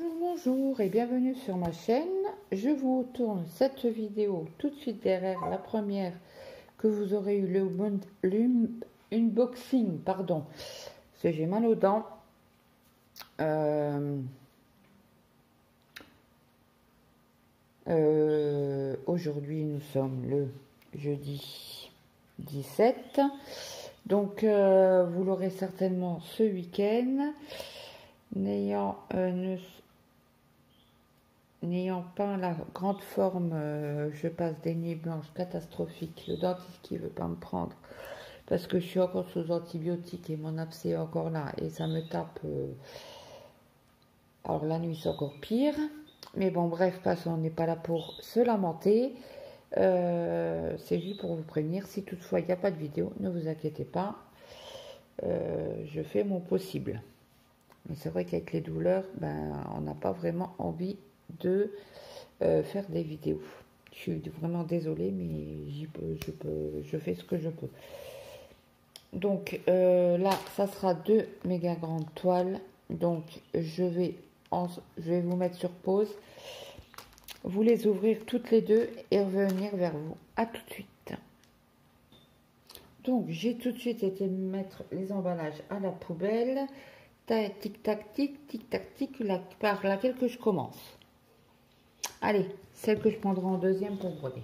Bonjour et bienvenue sur ma chaîne. Je vous tourne cette vidéo tout de suite derrière la première que vous aurez eu l'unboxing, pardon, parce que j'ai mal aux dents. Aujourd'hui nous sommes le jeudi 17, donc vous l'aurez certainement ce week-end. N'ayant pas la grande forme, je passe des nuits blanches catastrophiques. Le dentiste qui veut pas me prendre parce que je suis encore sous antibiotiques et mon abcès est encore là et ça me tape. Alors la nuit c'est encore pire. Mais bon, bref, passons, on n'est pas là pour se lamenter. C'est juste pour vous prévenir. Si toutefois il n'y a pas de vidéo, ne vous inquiétez pas. Je fais mon possible. Mais c'est vrai qu'avec les douleurs, on n'a pas vraiment envie de faire des vidéos. Je suis vraiment désolée, mais je fais ce que je peux. Donc là, ça sera 2 méga grandes toiles. Donc je vais vous mettre sur pause. Vous les ouvrir toutes les deux et revenir vers vous. À tout de suite. Donc j'ai tout de suite été mettre les emballages à la poubelle. Tic tac tic, par laquelle que je commence. Allez, celle que je prendrai en deuxième pour broder.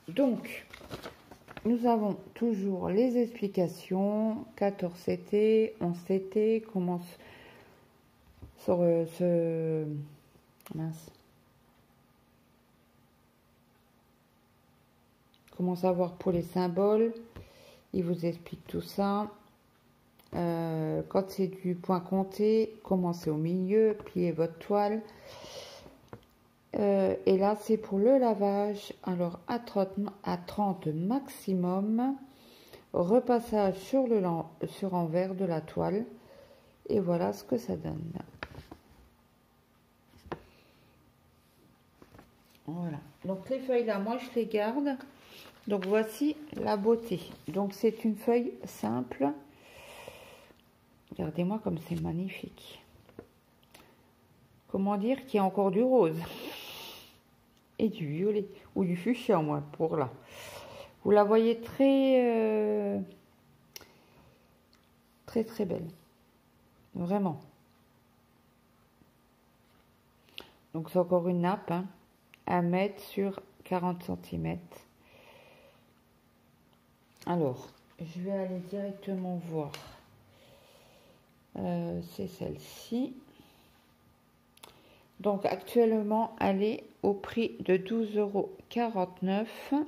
Donc, nous avons toujours les explications. 14 CT, 11 CT, comment comment savoir pour les symboles. Il vous explique tout ça. Quand c'est du point compté, commencez au milieu, pliez votre toile. Et là, c'est pour le lavage. Alors, à 30 maximum, repassage sur envers de la toile. Et voilà ce que ça donne. Voilà. Donc, les feuilles là, moi, je les garde. Donc, voici la beauté. Donc, c'est une feuille simple. Regardez-moi comme c'est magnifique. Comment dire qu'il y a encore du rose et du violet ou du fuchsia, moi, pour là. Vous la voyez très belle, vraiment. Donc c'est encore une nappe, hein, à mettre sur 40 cm. Alors, je vais aller directement voir. C'est celle-ci. Donc actuellement elle est au prix de 12,49 €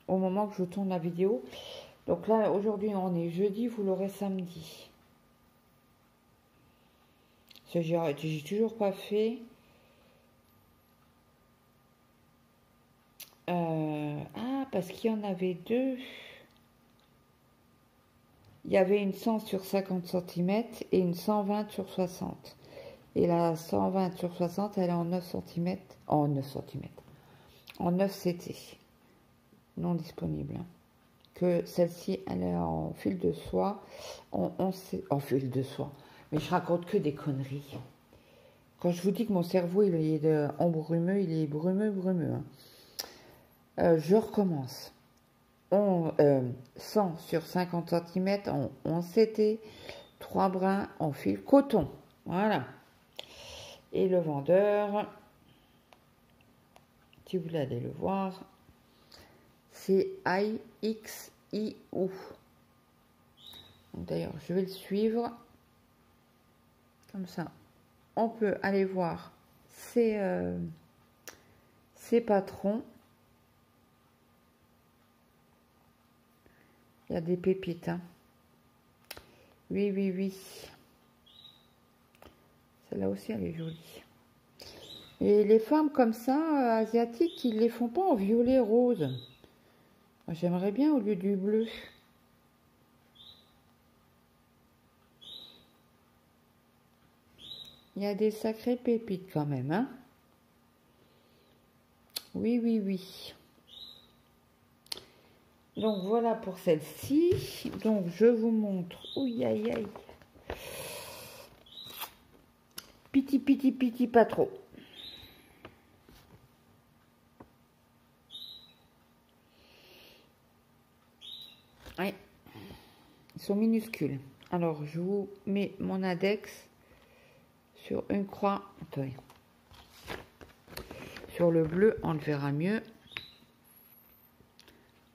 au moment que je tourne la vidéo. Donc là aujourd'hui on est jeudi, vous l'aurez samedi. J'ai toujours pas fait. Parce qu'il y en avait deux. Il y avait une 100 sur 50 cm et une 120 sur 60. Et la 120 sur 60, elle est en 9 cm. En 9 cm. En 9 CT. Non disponible. Que celle-ci, elle est en fil de soie. En fil de soie. Mais je raconte que des conneries. Quand je vous dis que mon cerveau, il est embrumeux, il est brumeux. Hein. Je recommence. 100 sur 50 cm en 11 CT. 3 brins en fil coton. Voilà. Et le vendeur, si vous voulez aller le voir, c'est IXIU. D'ailleurs, je vais le suivre. Comme ça, on peut aller voir ses patrons. Il y a des pépites. Hein. Oui. Celle-là aussi, elle est jolie. Et les femmes comme ça, asiatiques, ils les font pas en violet rose. J'aimerais bien au lieu du bleu. Il y a des sacrées pépites quand même, hein. Oui. Donc voilà pour celle-ci. Donc je vous montre. Ouh, aïe. Piti, pas trop. Ouais. Ils sont minuscules. Alors, je vous mets mon index sur une croix. Attendez. Sur le bleu, on le verra mieux. Vous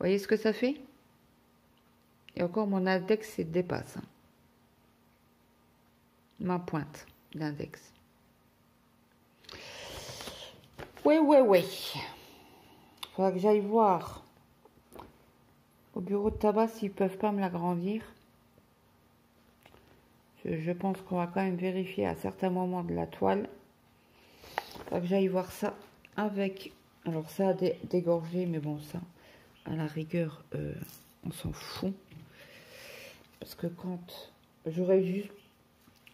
voyez ce que ça fait? Et encore, mon index se dépasse. Ma pointe d'index. Ouais. Faudra que j'aille voir au bureau de tabac s'ils peuvent pas me l'agrandir. Je pense qu'on va quand même vérifier à certains moments de la toile. Faudra que j'aille voir ça avec... Alors ça a dégorgé, mais bon, ça, à la rigueur, on s'en fout. Parce que quand j'aurais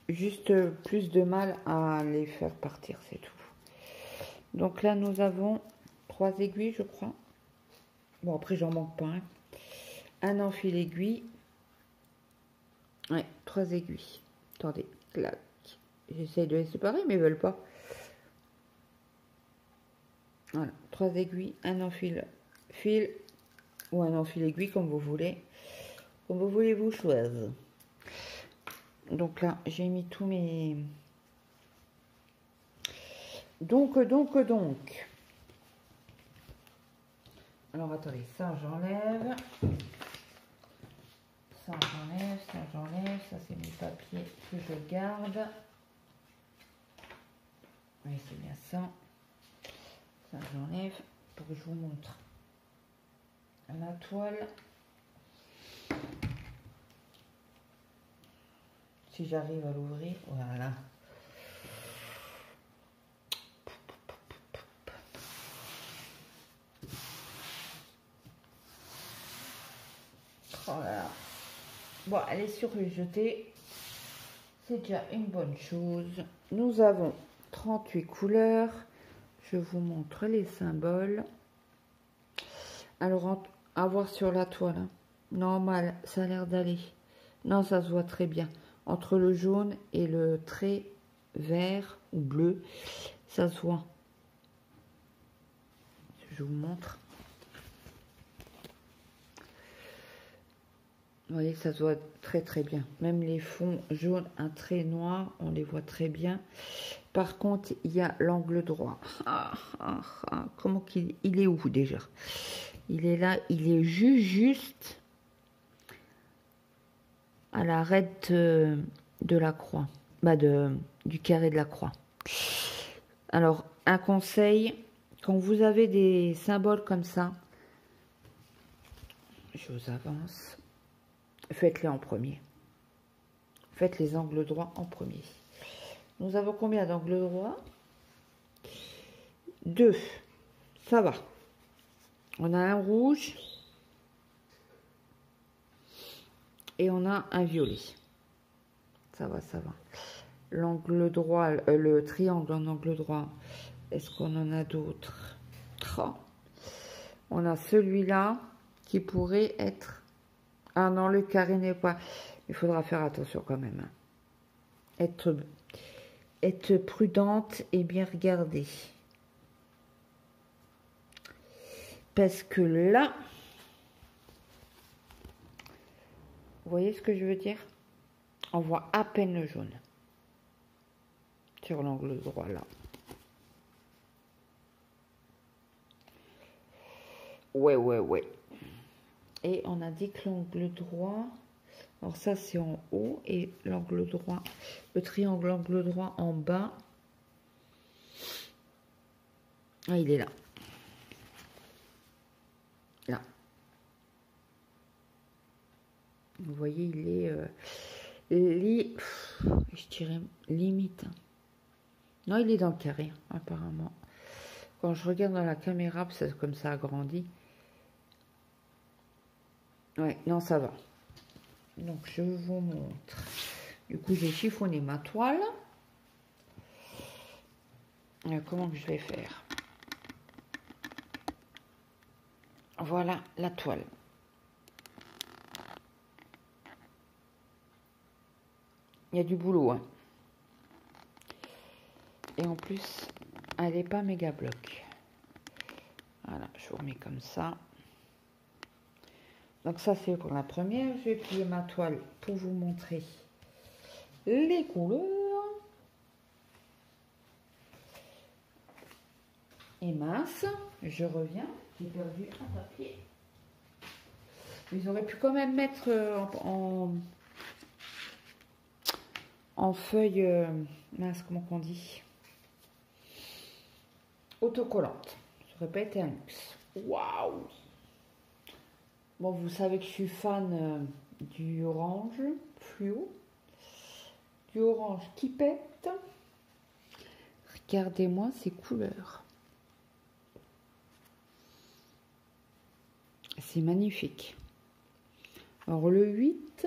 juste plus de mal à les faire partir, c'est tout. Donc là, nous avons 3 aiguilles, je crois. Bon, après, j'en manque pas un. Un enfil aiguille. Ouais, 3 aiguilles. Attendez, là, j'essaye de les séparer, mais ils veulent pas. Voilà, 3 aiguilles, un enfil fil ou un enfil aiguille, comme vous voulez. Comme vous voulez, vous choisir. Donc là, j'ai mis tous mes... Donc. Alors, attendez, ça, j'enlève. Ça, j'enlève. Ça, c'est mes papiers que je garde. Oui, c'est bien ça. Ça, j'enlève pour que je vous montre la toile. Si j'arrive à l'ouvrir, voilà. Voilà. Bon, elle est surjetée. C'est déjà une bonne chose. Nous avons 38 couleurs. Je vous montre les symboles. Alors, à voir sur la toile. Hein. Normal, ça a l'air d'aller. Non, ça se voit très bien. Entre le jaune et le trait vert ou bleu, ça se voit. Je vous montre. Vous voyez que ça se voit très bien. Même les fonds jaunes, un trait noir, on les voit très bien. Par contre, il y a l'angle droit. Comment il est où déjà? Il est là, il est juste à l'arête de la croix. Bah du carré de la croix. Alors, un conseil, quand vous avez des symboles comme ça, je vous avance. Faites-les en premier. Faites les angles droits en premier. Nous avons combien d'angles droits? 2. Ça va. On a un rouge. Et on a un violet. Ça va. L'angle droit, le triangle en angle droit. Est-ce qu'on en a d'autres? Oh. On a celui-là qui pourrait être... Ah non, le carré n'est pas... Il faudra faire attention quand même. Être prudente et bien regarder. Parce que là... Vous voyez ce que je veux dire? On voit à peine le jaune. Sur l'angle droit là. Ouais. Et on a dit que l'angle droit... Alors ça c'est en haut et l'angle droit, le triangle angle droit en bas. Ah, il est là. Là. Vous voyez, il est, je dirais, limite. Non, il est dans le carré, apparemment. Quand je regarde dans la caméra, c'est comme ça agrandi. Ouais, non, ça va. Donc, je vous montre. Du coup, j'ai chiffonné ma toile. Comment que je vais faire? Voilà la toile. Il y a du boulot, hein. plus, elle n'est pas méga bloc. Voilà, je vous remets comme ça. Donc ça c'est pour la première. Je vais plier ma toile pour vous montrer les couleurs. Et mince, je reviens, j'ai perdu un papier. Ils auraient pu quand même mettre en feuille, mince, comment qu'on dit, autocollante. Ça aurait pas été un luxe. Waouh! Bon, vous savez que je suis fan du orange fluo, du orange qui pète. Regardez-moi ces couleurs. C'est magnifique. Alors le 8,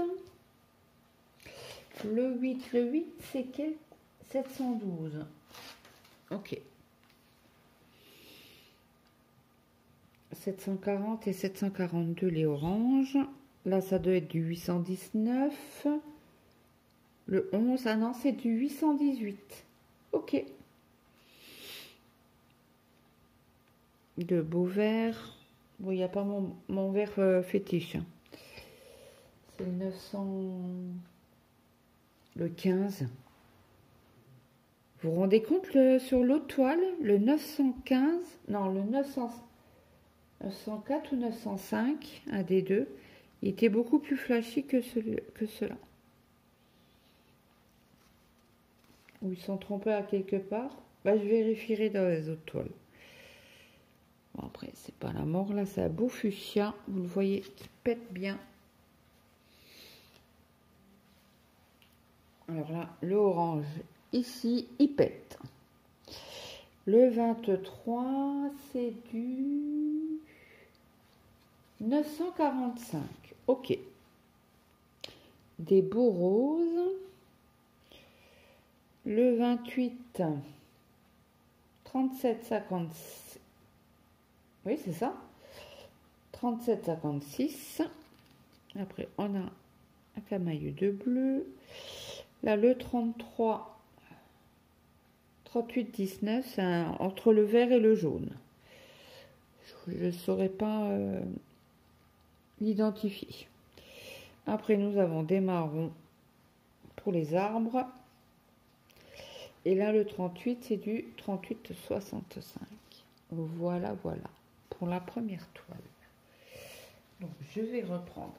c'est quel? 712. Ok. 740 et 742 les oranges. Là, ça doit être du 819. Le 11, ah non, c'est du 818. Ok. De beaux verts. Bon, il n'y a pas mon vert fétiche. C'est le 900... Le 15. Vous vous rendez compte sur l'autre toile, le 915, non, le 904 ou 905, un des deux, il était beaucoup plus flashy que cela. Ou ils sont trompés à quelque part. Bah, je vérifierai dans les autres toiles. Bon, après, c'est pas la mort, là, c'est un beau fuchsia. Vous le voyez, qui pète bien. Alors là, le orange, ici, il pète. Le 23, c'est du 945. Ok. Des beaux roses. Le 28, 37,56. Oui, c'est ça. 37,56. Après, on a un camailleux de bleu. Là, le 33, 38,19, c'est entre le vert et le jaune. Je ne saurais pas l'identifier. Après, nous avons des marrons pour les arbres. Et là, le 38, c'est du 38,65. Voilà, voilà. Pour la première toile. Donc, je vais reprendre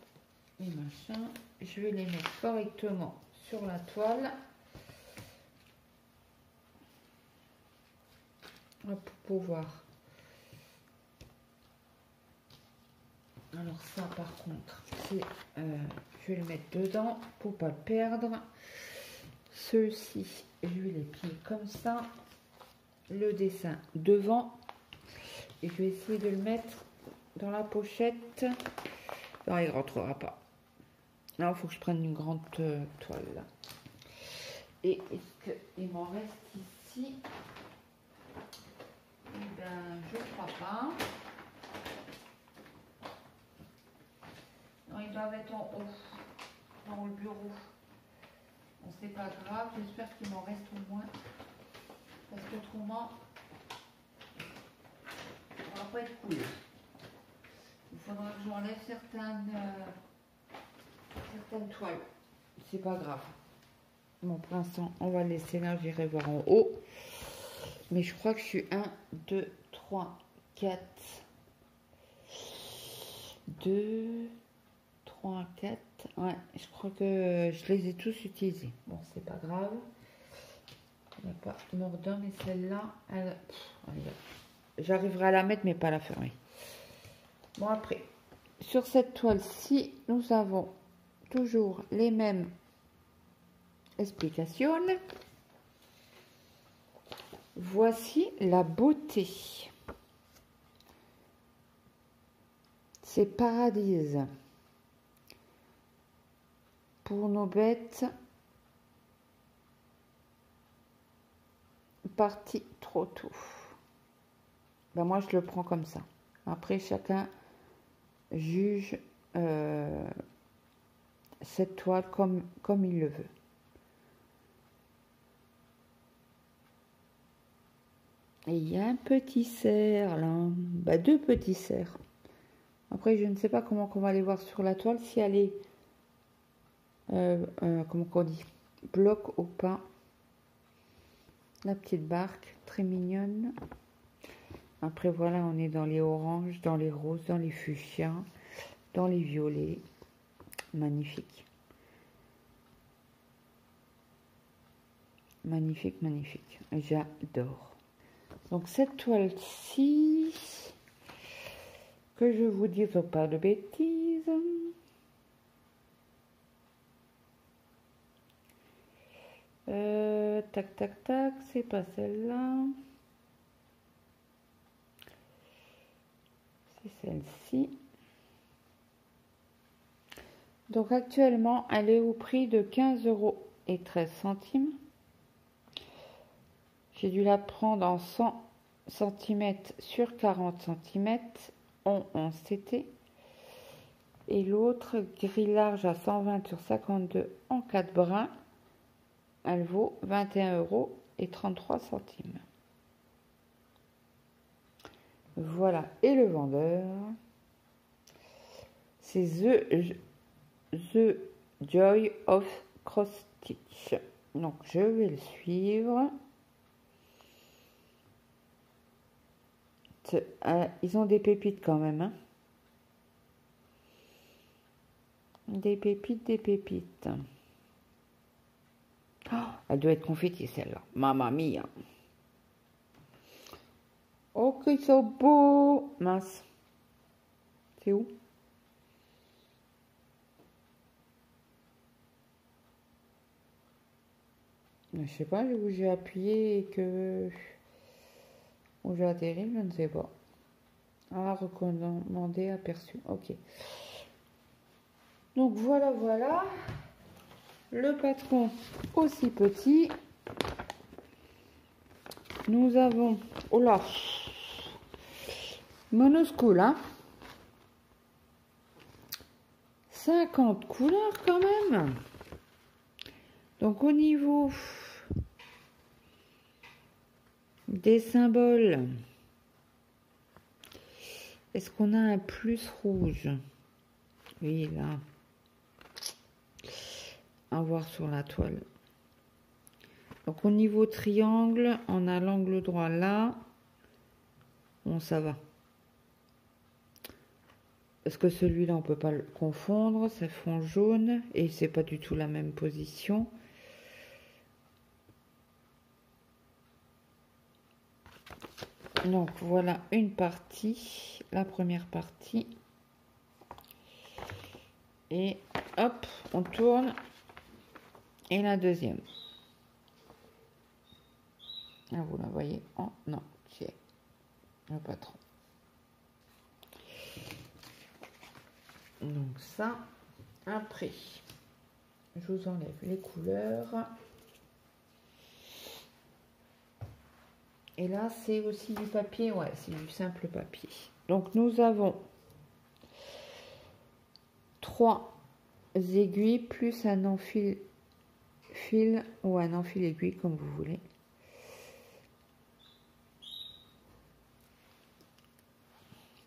les machins. Je vais les mettre correctement sur la toile. Pour pouvoir. Alors ça, par contre, c'est... je vais le mettre dedans pour pas le perdre. Ceux-ci, je vais les plier comme ça. Le dessin devant. Et je vais essayer de le mettre dans la pochette. Non, il ne rentrera pas. Là, il faut que je prenne une grande toile. Là. Et est-ce qu'il m'en reste ici? Eh ben, je ne crois pas. Non, ils doivent être en haut, dans le bureau. Bon, c'est pas grave, j'espère qu'il m'en reste au moins. Parce qu'autrement, on va pas être cool. Il faudra que j'enlève certaines toiles. C'est pas grave. Bon, pour l'instant, on va laisser là, j'irai voir en haut. Mais je crois que je suis 1, 2, 3, 4, 2, 3, 4. Ouais, je crois que je les ai tous utilisés. Bon, c'est pas grave. Il n'y a pas mordant, mais celle-là, j'arriverai à la mettre, mais pas à la fermer. Bon, après, sur cette toile-ci, nous avons toujours les mêmes explications. Voici la beauté. C'est Paradise. Pour nos bêtes, parti trop tôt. Ben moi, je le prends comme ça. Après, chacun juge cette toile comme il le veut. Et il y a un petit cerf là, bah, deux petits cerfs. Après, je ne sais pas comment on va les voir sur la toile, si elle est, comment on dit, bloc ou pas. La petite barque, très mignonne. Après, voilà, on est dans les oranges, dans les roses, dans les fuchsias, dans les violets. Magnifique. Magnifique, magnifique. J'adore. Donc, cette toile-ci, que je vous dise pas de bêtises. Tac, tac, tac, c'est pas celle-là. C'est celle-ci. Donc actuellement, elle est au prix de 15,13 €. J'ai dû la prendre en 100 cm sur 40 cm en 11 CT. Et l'autre, grille large à 120 sur 52 en 4 brins. Elle vaut 21,33 €. Voilà, et le vendeur, c'est The Joy of Cross Stitch. Donc je vais le suivre. Ils ont des pépites quand même, hein. Des pépites, des pépites. Oh, elle doit être confettée celle-là. Mamma mia. Oh, qu'ils sont beaux. Mince. C'est où? Je sais pas, où j'ai appuyé et que... où j'ai atterri, je ne sais pas. Ah, recommander, aperçu. Ok. Donc voilà, voilà. Le patron aussi petit. Nous avons... Oh là, Monoschool, hein. 50 couleurs quand même. Donc au niveau des symboles, est-ce qu'on a un plus rouge? Oui, là. À voir sur la toile. Donc au niveau triangle, on a l'angle droit là. Bon, ça va. Parce que celui-là, on peut pas le confondre. C'est fond jaune et c'est pas du tout la même position. Donc voilà une partie, la première partie. Et hop, on tourne. Et la deuxième. Ah, vous la voyez en entier. Le patron. Donc ça, après, je vous enlève les couleurs. Et là, c'est aussi du papier, ouais, c'est du simple papier. Donc nous avons 3 aiguilles plus un enfil fil ou un enfil aiguille comme vous voulez.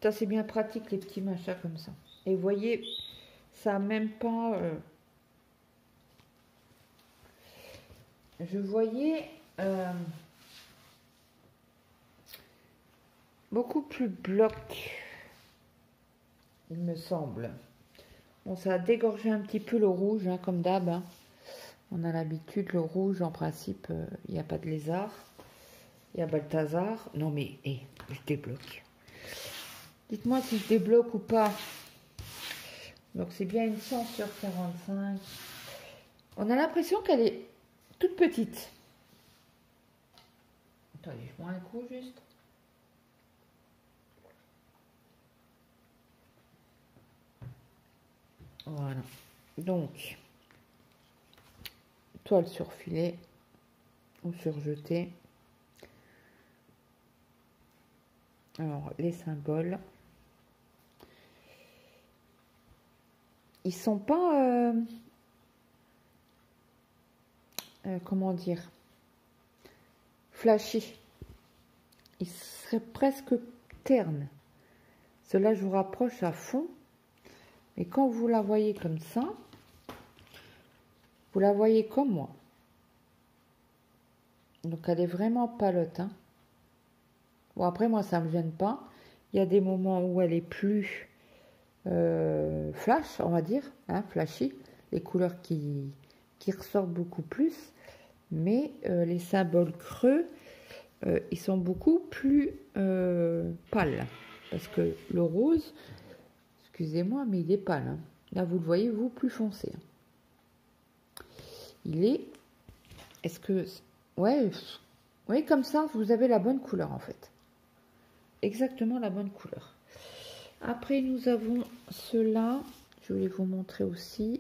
Ça c'est bien pratique les petits machins comme ça. Et vous voyez, ça même pas... je voyais beaucoup plus bloc, il me semble. Bon, ça a dégorgé un petit peu le rouge, hein, comme d'hab. Hein. On a l'habitude, le rouge, en principe, il n'y a pas de lézard. Il y a Balthazar. Non mais, je débloque. Dites-moi si je débloque ou pas. Donc c'est bien une 100 sur 45. On a l'impression qu'elle est toute petite. Attendez, je prends un coup juste. Voilà. Donc, toile surfilée ou surjetée. Alors, les symboles. Ils sont pas... comment dire, flashy. il serait presque terne. Cela, je vous rapproche à fond. Et quand vous la voyez comme ça, vous la voyez comme moi. Donc, elle est vraiment palote. Hein. Bon, après, moi, ça ne me gêne pas. Il y a des moments où elle est plus flash, on va dire, hein, flashy. Les couleurs qui ressortent beaucoup plus. Mais les symboles creux, ils sont beaucoup plus pâles. Parce que le rose, excusez-moi, mais il est pâle. Hein. Là, vous le voyez, vous, plus foncé. Il est... Est-ce que... Ouais, oui, comme ça, vous avez la bonne couleur, en fait. Exactement la bonne couleur. Après, nous avons ceux-là. Je voulais vous montrer aussi.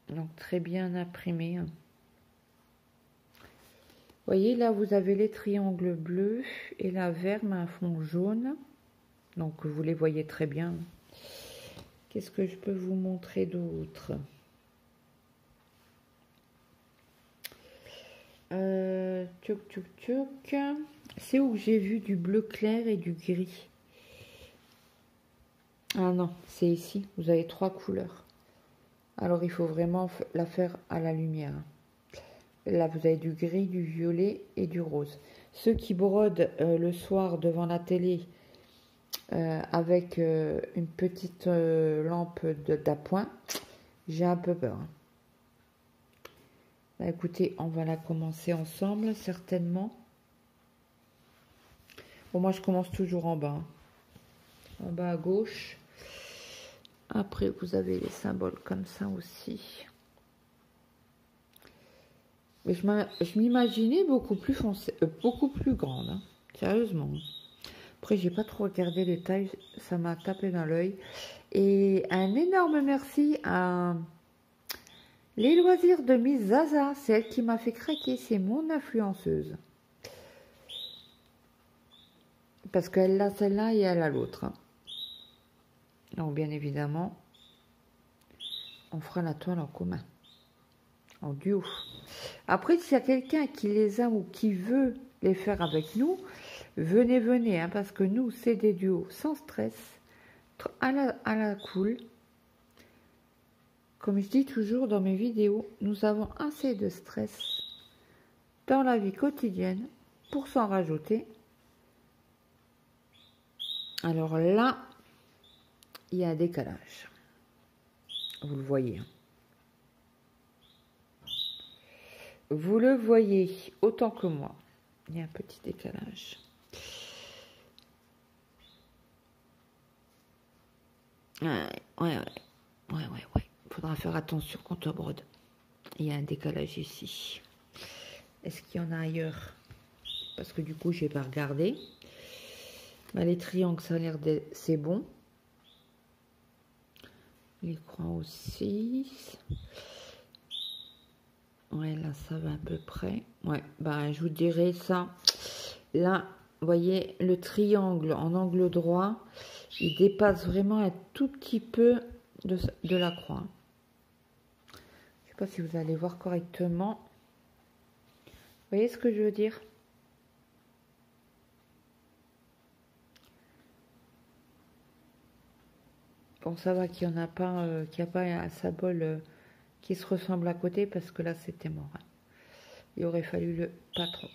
Donc, très bien imprimé. Vous voyez, là, vous avez les triangles bleus et la verme à un fond jaune. Donc, vous les voyez très bien. Qu'est-ce que je peux vous montrer d'autre? Tchouk, tchouk, tchouk. C'est où j'ai vu du bleu clair et du gris. Ah non, c'est ici. Vous avez 3 couleurs. Alors, il faut vraiment la faire à la lumière. Là, vous avez du gris, du violet et du rose. Ceux qui brodent le soir devant la télé avec une petite lampe d'appoint, j'ai un peu peur. Bah, écoutez, on va la commencer ensemble, certainement. Bon, moi, je commence toujours en bas. En bas à gauche. Après, vous avez les symboles comme ça aussi. Mais je m'imaginais beaucoup plus foncé, beaucoup plus grande. Hein, sérieusement. Après, j'ai pas trop regardé les tailles. Ça m'a tapé dans l'œil. Et un énorme merci à... Les loisirs de Miss Zaza, c'est elle qui m'a fait craquer, c'est mon influenceuse. Parce qu'elle a celle-là et elle a l'autre. Hein. Donc bien évidemment, on fera la toile en commun, en duo. Après, s'il y a quelqu'un qui les a ou qui veut les faire avec nous, venez, hein, parce que nous, c'est des duos sans stress, à la cool. Comme je dis toujours dans mes vidéos, nous avons assez de stress dans la vie quotidienne pour s'en rajouter. Alors là, il y a un décalage. Vous le voyez. Vous le voyez autant que moi. Il y a un petit décalage. Ouais. Faudra faire attention quand on brode. Il y a un décalage ici. Est-ce qu'il y en a ailleurs? Parce que du coup, je n'ai pas regardé. Bah, les triangles, ça a l'air de... C'est bon. Les croix aussi. Ouais, là, ça va à peu près. Ouais, bah, je vous dirais ça. Là, vous voyez, le triangle en angle droit, il dépasse vraiment un tout petit peu de la croix. Je sais pas si vous allez voir correctement. Vous voyez ce que je veux dire? Bon, ça va qu'il n'y en a pas, qu'il n'y a pas un symbole qui se ressemble à côté, parce que là, c'était mort. Hein. Il aurait fallu le pas trop.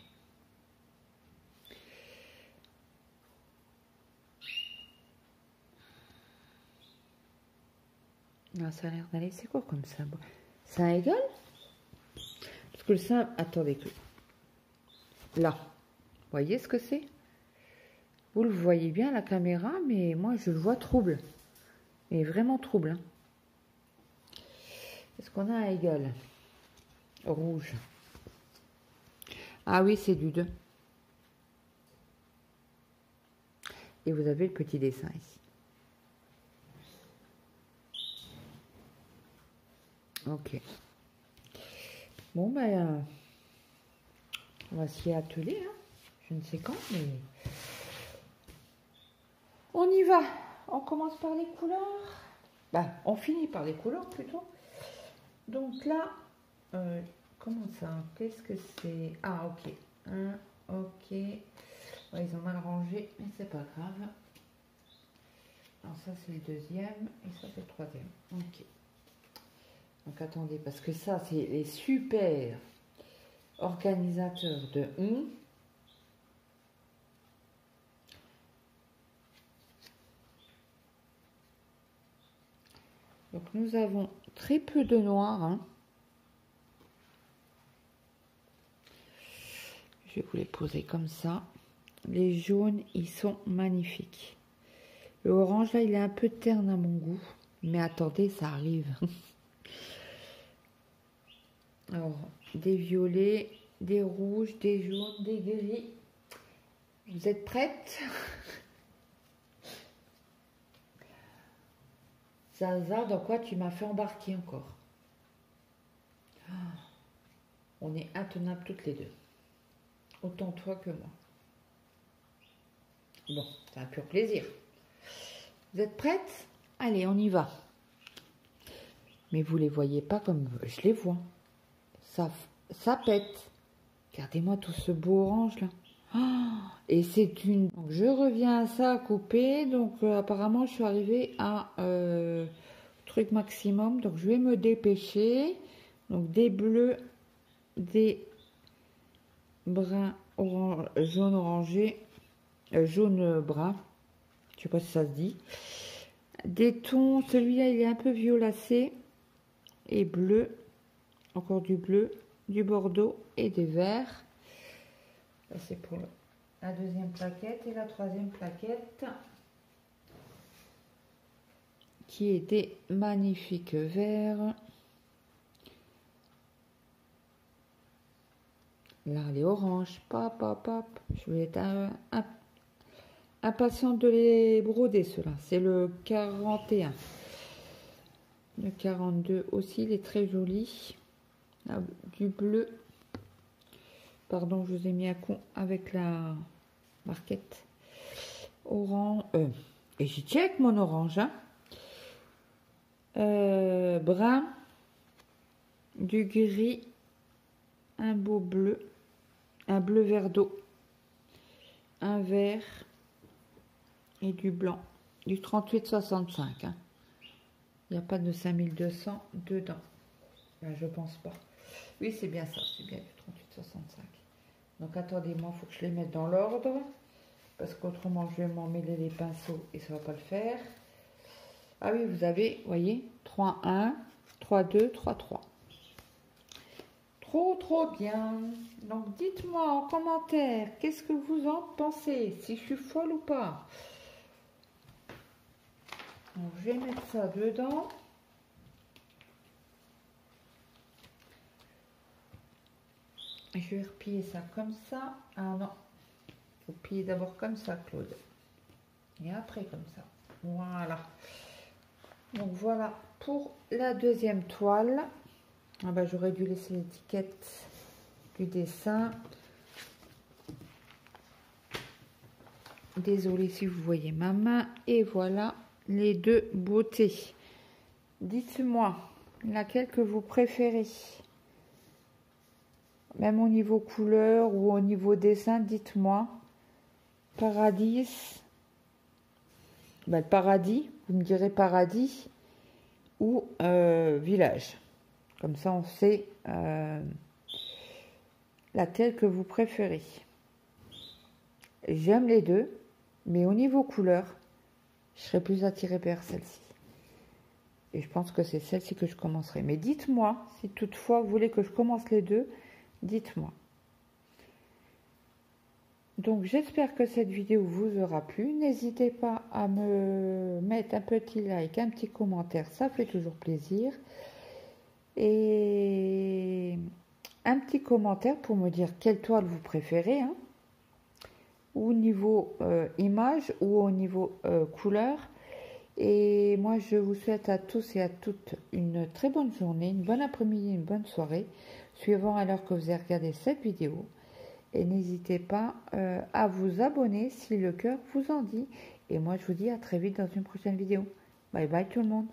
Non, ça a l'air d'aller. C'est quoi comme symbole? C'est un égal? Parce que le symbole... Attendez que... Là. Vous voyez ce que c'est? Vous le voyez bien à la caméra, mais moi, je le vois trouble. Et vraiment trouble. Hein. Est-ce qu'on a un égal? Rouge. Ah oui, c'est du 2. Et vous avez le petit dessin ici. Ok. Bon, ben, on va s'y atteler. Hein. Je ne sais quand, mais... On y va. On commence par les couleurs. Ben, on finit par les couleurs, plutôt. Donc là, comment ça? Qu'est-ce que c'est? Ah, ok. Ok. Ouais, ils ont mal rangé, mais c'est pas grave. Alors ça c'est le deuxième et ça c'est le troisième. Ok. Donc attendez, parce que ça c'est les super organisateurs de on. Donc nous avons très peu de noir. Hein. Je vais vous les poser comme ça. Les jaunes, ils sont magnifiques. Le orange, là, il est un peu terne à mon goût. Mais attendez, ça arrive. Alors, des violets, des rouges, des jaunes, des gris. Vous êtes prêtes? Zaza, dans quoi tu m'as fait embarquer encore? On est intenables toutes les deux. Autant toi que moi. Bon, c'est un pur plaisir. Vous êtes prêtes? Allez, on y va. Mais vous les voyez pas comme je les vois. Ça pète. Regardez-moi tout ce beau orange là. Et c'est une... Donc, je reviens à ça à couper. Donc apparemment je suis arrivée à truc maximum. Donc je vais me dépêcher. Donc des bleus, des bruns orange, jaune orangé, jaune brun. Je sais pas si ça se dit. Des tons, celui-là il est un peu violacé et bleu. Encore du bleu, du bordeaux et des verts. Ça c'est pour la deuxième plaquette et la troisième plaquette qui est des magnifiques verts. Là les oranges, pop pop pop. Je vais être impatiente de les broder ceux-là. C'est le 41. Le 42 aussi, il est très joli. Là, du bleu. Pardon, je vous ai mis à con avec la marquette. Orange. Et j'y tiens avec mon orange. Hein. Brun. Du gris. Un beau bleu. Un bleu vert d'eau. Un vert. Et du blanc. Du 38,65. Hein. Il n'y a pas de 5200 dedans. Là, je pense pas. Oui, c'est bien ça. C'est bien du 38,65. Donc, attendez-moi, il faut que je les mette dans l'ordre. Parce qu'autrement, je vais m'en mêler les pinceaux et ça ne va pas le faire. Ah oui, vous avez, vous voyez, 3-1, 3-2, 3-3. Trop bien. Donc, dites-moi en commentaire, qu'est-ce que vous en pensez? Si je suis folle ou pas. Donc, je vais mettre ça dedans. Je vais replier ça comme ça. Ah non, il faut plier d'abord comme ça, Claude. Et après comme ça. Voilà. Donc voilà pour la deuxième toile. Ah bah, j'aurais dû laisser l'étiquette du dessin. Désolée si vous voyez ma main. Et voilà les deux beautés. Dites-moi laquelle que vous préférez. Même au niveau couleur ou au niveau dessin, dites-moi. Paradis. Ben, le paradis, vous me direz paradis ou village. Comme ça, on sait laquelle que vous préférez. J'aime les deux, mais au niveau couleur, je serais plus attirée vers celle-ci. Et je pense que c'est celle-ci que je commencerai. Mais dites-moi, si toutefois vous voulez que je commence les deux, dites-moi. Donc j'espère que cette vidéo vous aura plu. N'hésitez pas à me mettre un petit like, un petit commentaire, ça fait toujours plaisir. Et un petit commentaire pour me dire quelle toile vous préférez, hein, au niveau image ou au niveau couleur. Et moi je vous souhaite à tous et à toutes une très bonne journée, une bonne après-midi, une bonne soirée, suivant à l'heure que vous avez regardé cette vidéo. Et n'hésitez pas à vous abonner si le cœur vous en dit. Et moi, je vous dis à très vite dans une prochaine vidéo. Bye bye tout le monde.